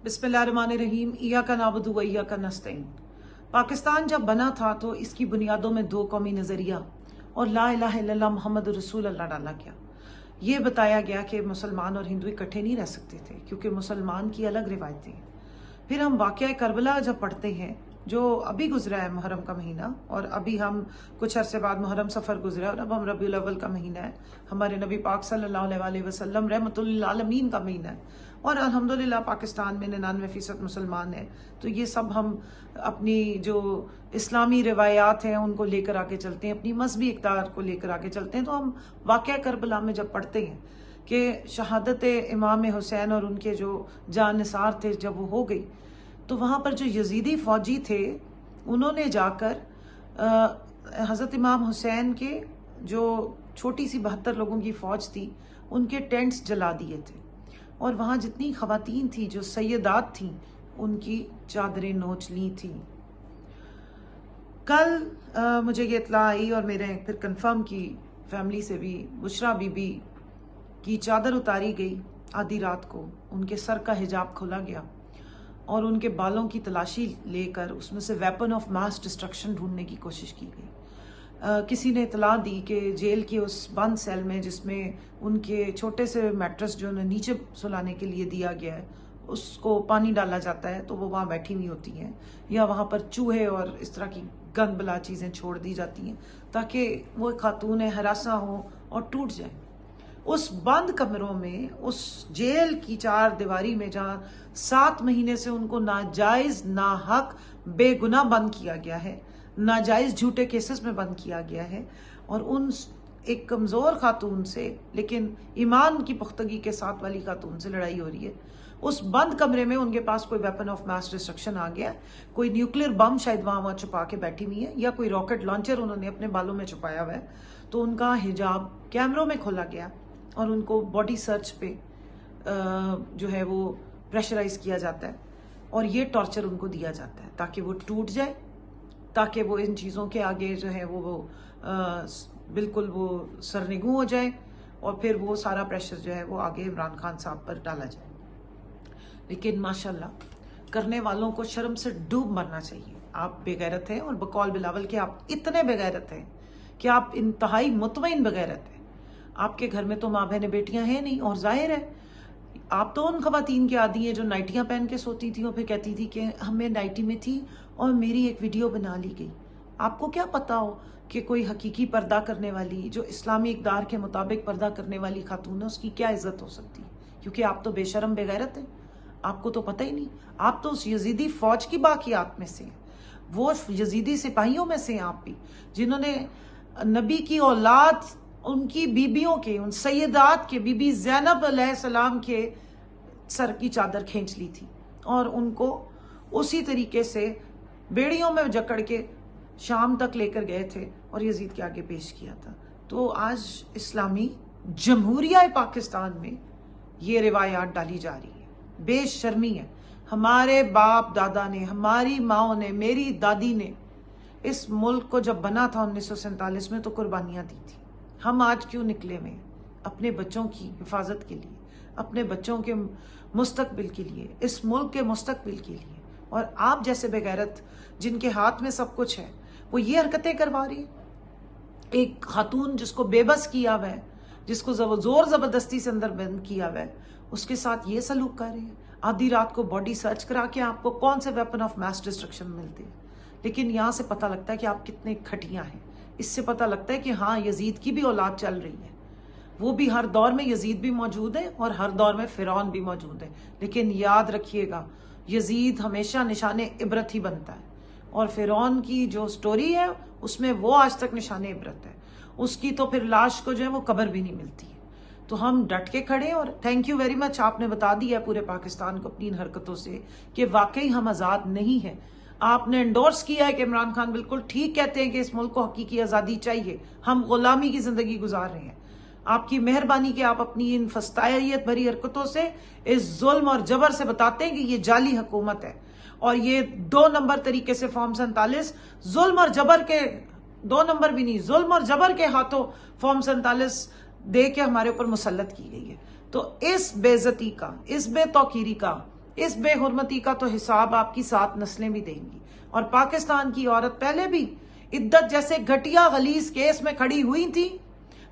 बिस्मिल्लाहिर्रहमानिर्रहीम। इय्याका नअबुदु व इय्याका नस्तईन। पाकिस्तान जब बना था तो इसकी बुनियादों में दो कौमी नज़रिया और ला इलाहा इल्लल्लाह मुहम्मद रसूलुल्लाह डाला गया। ये बताया गया कि मुसलमान और हिंदू इकट्ठे नहीं रह सकते थे क्योंकि मुसलमान की अलग रिवायतें हैं। फिर हम वाक़या करबला जब पढ़ते हैं जो अभी गुजरा है मुहर्रम का महीना, और अभी हम कुछ अरसे बाद मुहर्रम सफ़र गुजरा और अब हम रबीउल अव्वल का महीना है, हमारे नबी पाक सल्लल्लाहु अलैहि वसल्लम रहमतुल लिल आलमीन का महीना है और अल्हम्दुलिल्लाह पाकिस्तान में 99% मुसलमान है। तो ये सब हम अपनी जो इस्लामी रिवायात हैं उनको लेकर आके चलते हैं, अपनी मजहबी इक़्तिदार को लेकर आके चलते हैं। तो हम वाक़या करबला में जब पढ़ते हैं कि शहादत इमाम हुसैन और उनके जो जानिसार थे जब वो हो गई, तो वहाँ पर जो यजीदी फ़ौजी थे उन्होंने जाकर हज़रत इमाम हुसैन के जो छोटी सी 72 लोगों की फ़ौज थी उनके टेंट्स जला दिए थे और वहाँ जितनी ख़वातीन थी जो सैयदात थीं उनकी चादरें नोच ली थी। कल मुझे ये इत्तला आई और मेरे फिर कंफर्म की फैमिली से भी, बुशरा बीबी की चादर उतारी गई आधी रात को, उनके सर का हिजाब खोला गया और उनके बालों की तलाशी लेकर उसमें से वेपन ऑफ मास डिस्ट्रक्शन ढूंढने की कोशिश की गई। किसी ने इतला दी कि जेल के उस बंद सेल में जिसमें उनके छोटे से मैट्रेस जो उन्हें नीचे सुलाने के लिए दिया गया है उसको पानी डाला जाता है तो वो वहाँ बैठी हुई होती हैं, या वहाँ पर चूहे और इस तरह की गंद बला चीज़ें छोड़ दी जाती हैं ताकि वो खातून हरासा हो और टूट जाए। उस बंद कमरों में, उस जेल की 4 दीवारी में जहाँ 7 महीने से उनको नाजायज नाहक बेगुनाह बंद किया गया है, नाजायज झूठे केसेस में बंद किया गया है, और उन एक कमज़ोर खातून से लेकिन ईमान की पुख्तगी के साथ वाली खातून से लड़ाई हो रही है। उस बंद कमरे में उनके पास कोई वेपन ऑफ मास डिस्ट्रक्शन आ गया, कोई न्यूक्लियर बम शायद वहाँ छुपा के बैठी हुई है, या कोई रॉकेट लॉन्चर उन्होंने अपने बालों में छुपाया हुआ है। तो उनका हिजाब कैमरों में खोला गया और उनको बॉडी सर्च पे जो है वो प्रेशराइज किया जाता है और ये टॉर्चर उनको दिया जाता है ताकि वो टूट जाए, ताकि वो इन चीज़ों के आगे जो है वो बिल्कुल वो सरनिगू हो जाए और फिर वो सारा प्रेशर जो है वो आगे इमरान खान साहब पर डाला जाए। लेकिन माशाल्लाह करने वालों को शर्म से डूब मरना चाहिए। आप बेगैरत हैं और बकौल बिलावल के आप इतने बेगैरत हैं कि आप इंतहाई मुतमईन बेगैरत हैं। आपके घर में तो माँ बहनें बेटियां हैं नहीं, और जाहिर है आप तो उन खवातीन के आदी हैं जो नाइटियां पहन के सोती थी और फिर कहती थी कि हमें नाइटी में थी और मेरी एक वीडियो बना ली गई। आपको क्या पता हो कि कोई हकीकी पर्दा करने वाली, जो इस्लामी इक़्तिदार के मुताबिक पर्दा करने वाली खातून है, उसकी क्या इज्जत हो सकती है? क्योंकि आप तो बेशरम बेगैरत हैं, आपको तो पता ही नहीं। आप तो उस यजीदी फौज की बाकियात में से हैं, वो यजीदी सिपाहियों में से हैं आप भी, जिन्होंने नबी की औलाद उनकी बीबियों के, उन सैयदात के, बीबी ज़ैनब अलैहिस्सलाम के सर की चादर खींच ली थी और उनको उसी तरीके से बेड़ियों में जकड़ के शाम तक लेकर गए थे और यजीद के आगे पेश किया था। तो आज इस्लामी जमहूरिया पाकिस्तान में ये रिवायात डाली जा रही है, बेशर्मी है। हमारे बाप दादा ने, हमारी माओ ने, मेरी दादी ने इस मुल्क को जब बना था 1947 में तो कुर्बानियाँ दी थी। हम आज क्यों निकले हुए? अपने बच्चों की हिफाजत के लिए, अपने बच्चों के मुस्तकबिल के लिए, इस मुल्क के मुस्तकबिल के लिए। और आप जैसे बेगैरत जिनके हाथ में सब कुछ है वो ये हरकतें करवा रही है। एक खातून जिसको बेबस किया हुआ है, जिसको जोर जबरदस्ती से अंदर बंद किया हुआ है, उसके साथ ये सलूक कर रहे हैं। आधी रात को बॉडी सर्च करा के आपको कौन से वेपन ऑफ मास डिस्ट्रक्शन मिलते हैं। लेकिन यहाँ से पता लगता है कि आप कितने खटिया हैं। इससे पता लगता है कि हाँ, यजीद की भी औलाद चल रही है। वो भी हर दौर में यजीद भी मौजूद है और हर दौर में फिरौन भी मौजूद है। लेकिन याद रखिएगा, यजीद हमेशा निशाने इबरत ही बनता है और फिरौन की जो स्टोरी है उसमें वो आज तक निशाने इबरत है। उसकी तो फिर लाश को जो है वो कब्र भी नहीं मिलती है। तो हम डट के खड़े, और थैंक यू वेरी मच, आपने बता दिया पूरे पाकिस्तान को अपनी इन हरकतों से कि वाकई हम आज़ाद नहीं हैं। आपने एंडोर्स किया है कि इमरान खान बिल्कुल ठीक कहते हैं कि इस मुल्क को हकीकी आज़ादी चाहिए, हम गुलामी की ज़िंदगी गुजार रहे हैं। आपकी मेहरबानी कि आप अपनी इन फस्तायत भरी हरकतों से, इस जुल्म और जबर से बताते हैं कि ये जाली हुकूमत है और ये 2 नंबर तरीके से फॉर्म 47 जुल्म और जबर के, 2 नंबर भी नहीं, जुल्म और जबर के हाथों फॉर्म 47 दे के हमारे ऊपर मुसल्लत की गई है। तो इस बेइज्जती का, इस बेतौकीरी का इस बेहुरमती का तो हिसाब आपकी 7 नस्लें भी देंगी। और पाकिस्तान की औरत पहले भी इद्दत जैसे घटिया गलीज केस में खड़ी हुई थी,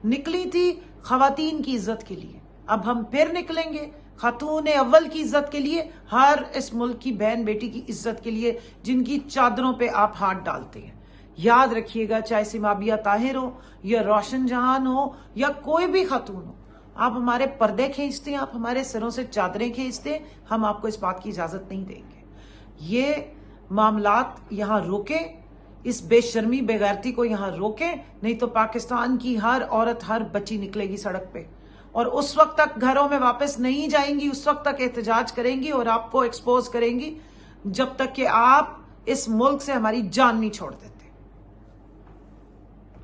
निकली थी खवातीन की इज्जत के लिए। अब हम फिर निकलेंगे खातून अव्वल की इज्जत के लिए, हर इस मुल्क की बहन बेटी की इज्जत के लिए जिनकी चादरों पे आप हाथ डालते हैं। याद रखिएगा, चाहे सिमाबिया ताहिर हो या रोशन जहान हो या कोई भी खातून हो, आप हमारे पर्दे खींचते हैं, आप हमारे सिरों से चादरें खींचते हैं, हम आपको इस बात की इजाजत नहीं देंगे। ये मामलात यहां रोके, इस बेशर्मी बेगैरती को यहां रोके, नहीं तो पाकिस्तान की हर औरत, हर बच्ची निकलेगी सड़क पे और उस वक्त तक घरों में वापस नहीं जाएंगी, उस वक्त तक एहतजाज करेंगी और आपको एक्सपोज करेंगी जब तक कि आप इस मुल्क से हमारी जान नहीं छोड़ देते।